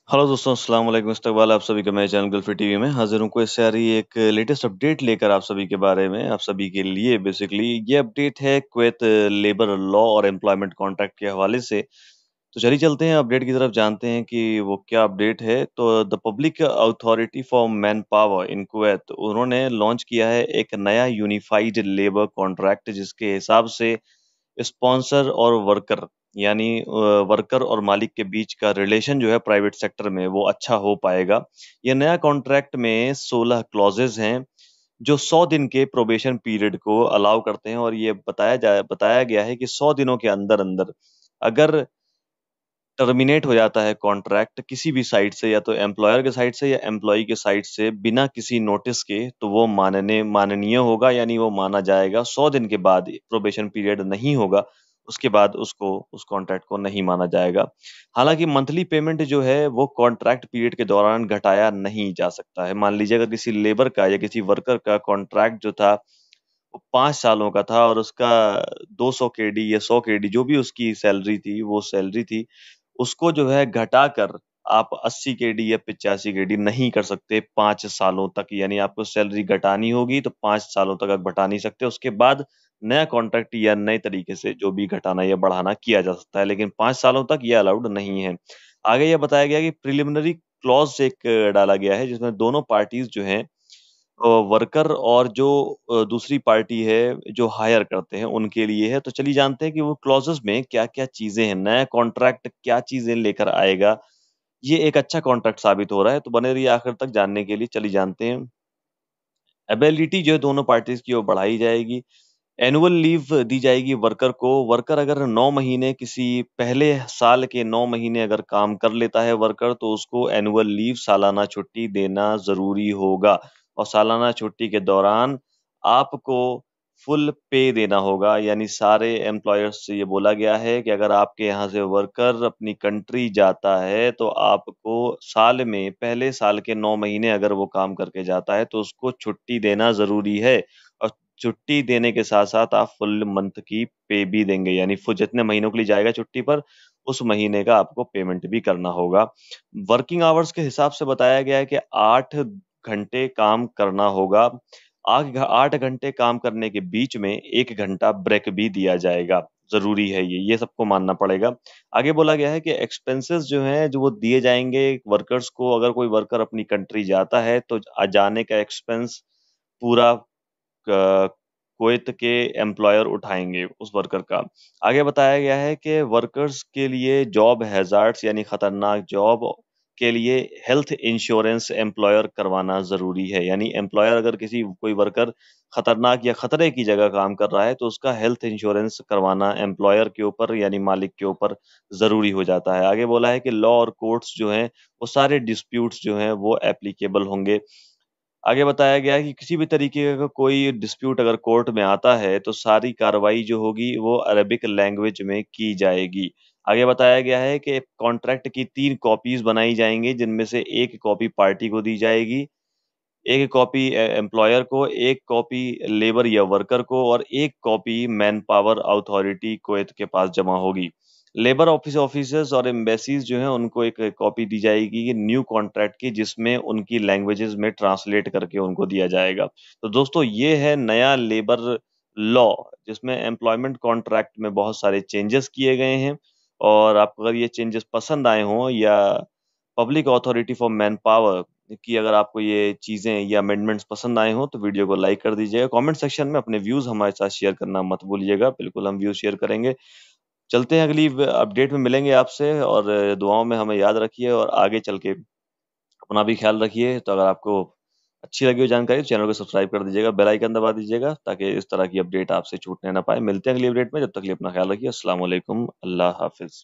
Hello दोस्तों, अस्सलाम वालेकुम। इस्तकबाल आप सभी का मेरे चैनल गल्फी टीवी में हाजिर हूँ। कोई से आ रही एक लेटेस्ट अपडेट लेकर आप सभी के बारे में, आप सभी के लिए बेसिकली ये अपडेट है कुवैत लेबर लॉ और एम्प्लॉयमेंट कॉन्ट्रैक्ट के हवाले से। तो चलिए चलते हैं अपडेट की तरफ, जानते हैं कि वो क्या अपडेट है। तो the public authority for man power in Kuwait, उन्होंने लॉन्च किया है एक नया यूनिफाइड लेबर कॉन्ट्रैक्ट, जिसके हिसाब से स्पॉन्सर और वर्कर यानी वर्कर और मालिक के बीच का रिलेशन जो है प्राइवेट सेक्टर में वो अच्छा हो पाएगा। ये नया कॉन्ट्रैक्ट में 16 क्लॉजेज हैं जो 100 दिन के प्रोबेशन पीरियड को अलाउ करते हैं, और ये बताया गया है कि 100 दिनों के अंदर अंदर अगर टर्मिनेट हो जाता है कॉन्ट्रैक्ट किसी भी साइड से, या तो एम्प्लॉयर के साइड से या एम्प्लॉई के साइड से, बिना किसी नोटिस के, तो वो माननीय होगा, यानी वो माना जाएगा। 100 दिन के बाद प्रोबेशन पीरियड नहीं होगा, उसके बाद उसको उस कॉन्ट्रैक्ट को नहीं माना जाएगा। हालांकि मंथली पेमेंट जो है वो कॉन्ट्रैक्ट पीरियड के दौरान घटाया नहीं जा सकता है। मान लीजिए अगर किसी लेबर का या किसी वर्कर का कॉन्ट्रैक्ट जो था वो 5 सालों का था, और उसका 200 केडी या 100 केडी जो भी उसकी सैलरी थी, वो सैलरी थी, उसको जो है घटाकर आप 80 केडी या 85 केडी नहीं कर सकते 5 सालों तक। यानी आपको सैलरी घटानी होगी तो 5 सालों तक आप घटा नहीं सकते। उसके बाद नया कॉन्ट्रैक्ट या नए तरीके से जो भी घटाना या बढ़ाना किया जा सकता है, लेकिन 5 सालों तक ये अलाउड नहीं है। आगे ये बताया गया कि प्रिलिमिनरी क्लॉज़ एक डाला गया है, जिसमें दोनों पार्टीज़ जो हैं, वर्कर और जो दूसरी पार्टी है जो हायर करते हैं, उनके लिए है। तो चलिए जानते हैं कि वो क्लॉज़ेज़ में क्या-क्या चीज़ें हैं, नया कॉन्ट्रैक्ट क्या चीज़ें लेकर आएगा। ये एक अच्छा कॉन्ट्रैक्ट साबित हो रहा है, तो बने रहिए आखिर तक जानने के लिए। चलिए जानते हैं। एबिलिटी जो है दोनों पार्टीज़ की वो बढ़ाई जाएगी। एनुअल लीव दी जाएगी वर्कर को। वर्कर अगर 9 महीने किसी पहले साल के 9 महीने अगर काम कर लेता है वर्कर, तो उसको एनुअल लीव सालाना छुट्टी देना ज़रूरी होगा, और सालाना छुट्टी के दौरान आपको फुल पे देना होगा। यानी सारे एम्प्लॉयर्स से ये बोला गया है कि अगर आपके यहाँ से वर्कर अपनी कंट्री जाता है, तो आपको साल में पहले साल के 9 महीने अगर वो काम करके जाता है, तो उसको छुट्टी देना ज़रूरी है। और छुट्टी देने के साथ-साथ आप फुल मंथ की पे भी देंगे, यानी जितने महीनों के लिए जाएगा छुट्टी पर, उस महीने का आपको पेमेंट भी करना होगा। वर्किंग आवर्स के हिसाब से बताया गया है कि 8 घंटे काम करना होगा। 8 घंटे काम करने के बीच में 1 घंटा ब्रेक भी दिया जाएगा। ज़रूरी है ये सबको मानना पड़ेगा। आगे बोला गया है कि एक्सपेंसेस जो हैं, जो वो दिए जाएँगे वर्कर्स को। अगर कोई वर्कर अपनी कंट्री जाता है, तो जाने का एक्सपेंस पूरा क कुवैत के एम्प्लॉयर उठाएँगे उस वर्कर का। आगे बताया गया है कि वर्कर्स के लिए जॉब हैज़ार्ड्स यानी खतरनाक जॉब के लिए हेल्थ इंश्योरेंस एम्प्लॉयर करवाना ज़रूरी है। यानी एम्प्लॉयर अगर कोई वर्कर खतरनाक या खतरे की जगह काम कर रहा है, तो उसका हेल्थ इंश्योरेंस करवाना एम्प्लॉयर के ऊपर यानी मालिक के ऊपर ज़रूरी हो जाता है। आगे बोला है कि लॉ और कोर्ट्स जो हैं, वो सारे डिस्प्यूट्स जो हैं वो एप्लीकेबल होंगे। आगे बताया गया है कि किसी भी तरीके का कोई डिस्प्यूट अगर कोर्ट में आता है, तो सारी कार्रवाई जो होगी वो अरबिक लैंग्वेज में की जाएगी। आगे बताया गया है कि कॉन्ट्रैक्ट की 3 कॉपीज़ बनाई जाएँगी, जिनमें से 1 कॉपी पार्टी को दी जाएगी, 1 कॉपी एम्प्लॉयर को, 1 कॉपी लेबर या वर्कर को, और 1 copy man power authority Kuwait के पास जमा होगी। लेबर ऑफिसर्स और एम्बेसीज जो हैं, उनको एक कॉपी दी जाएगी न्यू कॉन्ट्रैक्ट की, जिसमें उनकी लैंग्वेजेस में ट्रांसलेट करके उनको दिया जाएगा। तो दोस्तों, ये है नया लेबर लॉ, जिसमें एम्प्लॉयमेंट कॉन्ट्रैक्ट में बहुत सारे चेंजेस किए गए हैं। और आपको अगर ये चेंजेस पसंद आए हों, या public authority for man power कि अगर आपको ये चीज़ें या अमेंडमेंट्स पसंद आए हों, तो वीडियो को लाइक कर दीजिएगा। कमेंट सेक्शन में अपने व्यूज़ हमारे साथ शेयर करना मत भूलिएगा। बिल्कुल हम व्यूज़ शेयर करेंगे। चलते हैं, अगली अपडेट में मिलेंगे आपसे, और दुआओं में हमें याद रखिए, और आगे चल के अपना भी ख्याल रखिए। तो अगर आपको अच्छी लगी हो जानकारी, तो चैनल को सब्सक्राइब कर दीजिएगा, बेल आइकन दबा दीजिएगा, ताकि इस तरह की अपडेट आपसे छूटने ना पाए। मिलते हैं अगली अपडेट में, जब तक के लिए अपना ख्याल रखिए। अस्सलाम वालेकुम, अल्लाह हाफ़िज़।